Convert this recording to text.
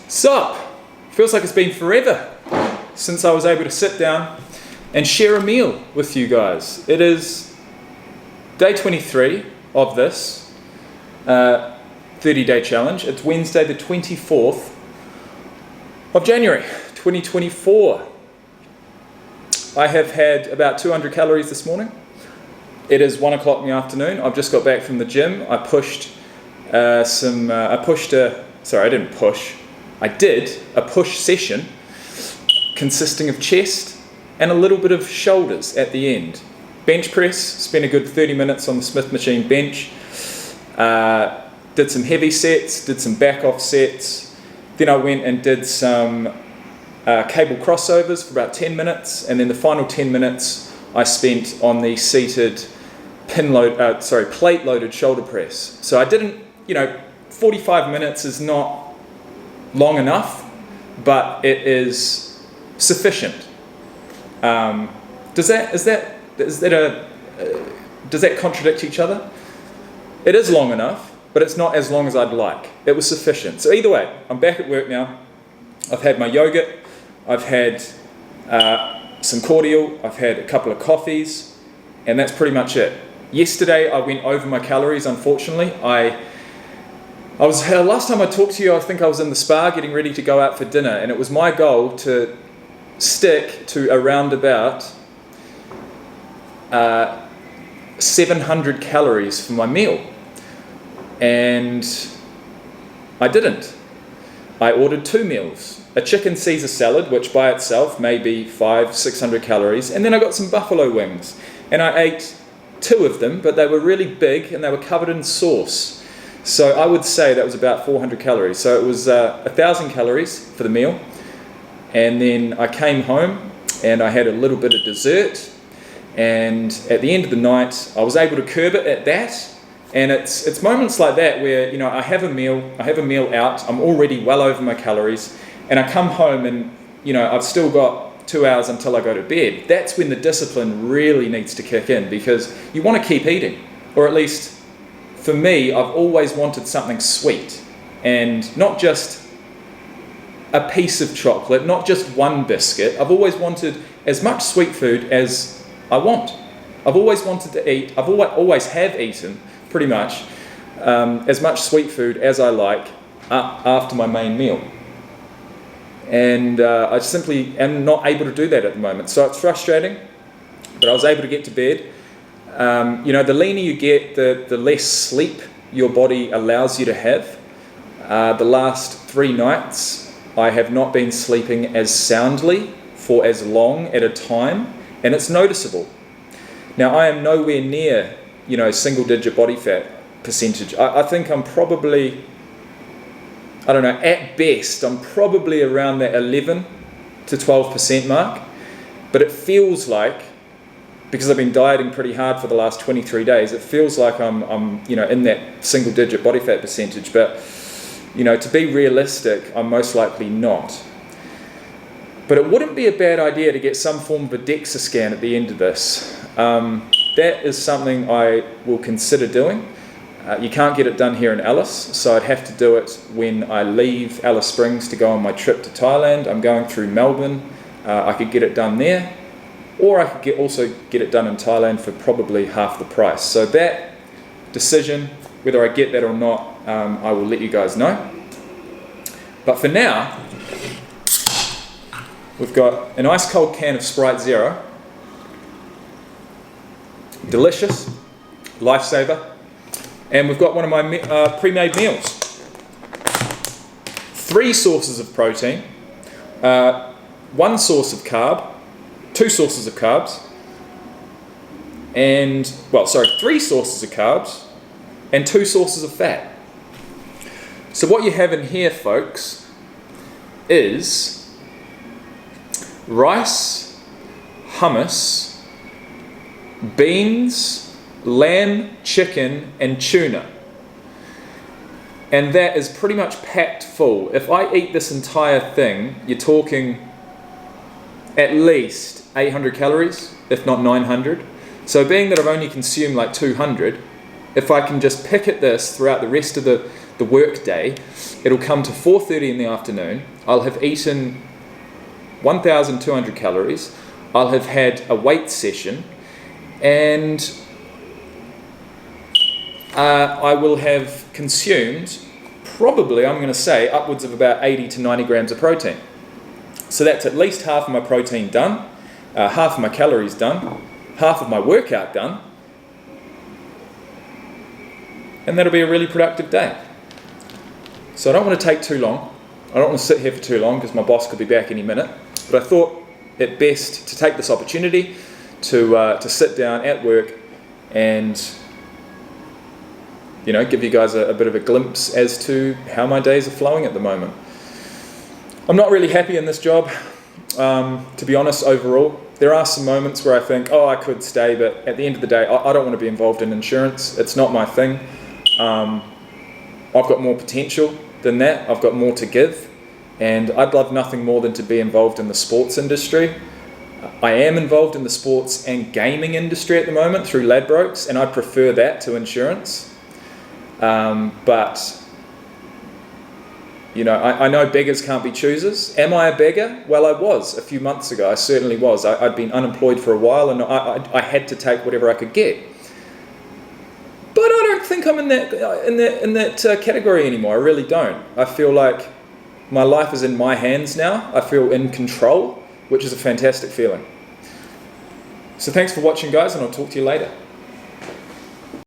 So, feels like it's been forever since I was able to sit down and share a meal with you guys. It is day 23 of this 30-day challenge. It's Wednesday the 24th of January 2024. I have had about 200 calories this morning. It is 1 o'clock in the afternoon. I've just got back from the gym. I did a push session consisting of chest and a little bit of shoulders at the end. Bench press, spent a good 30 minutes on the Smith machine bench. Did some heavy sets, did some back off sets. Then I went and did some cable crossovers for about 10 minutes. And then the final 10 minutes I spent on the seated plate loaded shoulder press. So I didn't, 45 minutes is not long enough, but it is sufficient. Does that contradict each other? It is long enough, but it's not as long as I'd like. It was sufficient. So either way, I'm back at work now. I've had my yogurt. I've had some cordial. I've had a couple of coffees, and that's pretty much it. Yesterday, I went over my calories, unfortunately. Last time I talked to you, I think I was in the spa getting ready to go out for dinner, and it was my goal to stick to around about 700 calories for my meal. And I didn't. I ordered 2 meals. A chicken Caesar salad, which by itself may be 500-600 calories, and then I got some buffalo wings. And I ate 2 of them, but they were really big and they were covered in sauce. So I would say that was about 400 calories. So it was 1,000 calories for the meal. And then I came home and I had a little bit of dessert. And at the end of the night, I was able to curb it at that. And it's moments like that where, I have a meal out, I'm already well over my calories, and I come home and, I've still got 2 hours until I go to bed. That's when the discipline really needs to kick in, because you want to keep eating. Or at least, for me, I've always wanted something sweet, and not just a piece of chocolate, not just one biscuit. I've always wanted as much sweet food as I want. I've always wanted to eat, I've always have eaten pretty much as much sweet food as I like after my main meal. And I simply am not able to do that at the moment. So it's frustrating, but I was able to get to bed. The leaner you get, the less sleep your body allows you to have. The last 3 nights, I have not been sleeping as soundly for as long at a time, and it's noticeable. Now, I am nowhere near, single-digit body fat percentage. I think I'm probably, at best, I'm probably around that 11 to 12% mark, but it feels like, because I've been dieting pretty hard for the last 23 days, it feels like I'm in that single-digit body fat percentage. But, to be realistic, I'm most likely not. But it wouldn't be a bad idea to get some form of a DEXA scan at the end of this. That is something I will consider doing. You can't get it done here in Alice, so I'd have to do it when I leave Alice Springs to go on my trip to Thailand. I'm going through Melbourne. I could get it done there. Or I could also get it done in Thailand for probably half the price. So that decision, whether I get that or not, I will let you guys know. But for now, we've got an ice cold can of Sprite Zero. Delicious, lifesaver. And we've got one of my pre-made meals. 3 sources of protein, 1 source of carb, 2 sources of carbs, 3 sources of carbs, and 2 sources of fat. So what you have in here, folks, is rice, hummus, beans, lamb, chicken, and tuna. And that is pretty much packed full. If I eat this entire thing, you're talking at least 800 calories, if not 900. So being that I've only consumed like 200, if I can just pick at this throughout the rest of the work day, it'll come to 4:30 in the afternoon. I'll have eaten 1,200 calories. I'll have had a weight session, and I will have consumed probably, I'm going to say, upwards of about 80 to 90 grams of protein. So that's at least half of my protein done, half of my calories done, half of my workout done, and that'll be a really productive day. So I don't want to take too long. I don't want to sit here for too long because my boss could be back any minute. But I thought it best to take this opportunity to sit down at work and give you guys a bit of a glimpse as to how my days are flowing at the moment. I'm not really happy in this job, to be honest, overall. There are some moments where I think, I could stay, but at the end of the day, I don't want to be involved in insurance. It's not my thing. I've got more potential than that. I've got more to give, and I'd love nothing more than to be involved in the sports industry. I am involved in the sports and gaming industry at the moment through Ladbrokes, and I prefer that to insurance. But I know beggars can't be choosers. Am I a beggar? Well, I was a few months ago. I certainly was. I'd been unemployed for a while, and I had to take whatever I could get. But I don't think I'm in that category anymore. I really don't. I feel like my life is in my hands now. I feel in control, which is a fantastic feeling. So thanks for watching, guys, and I'll talk to you later.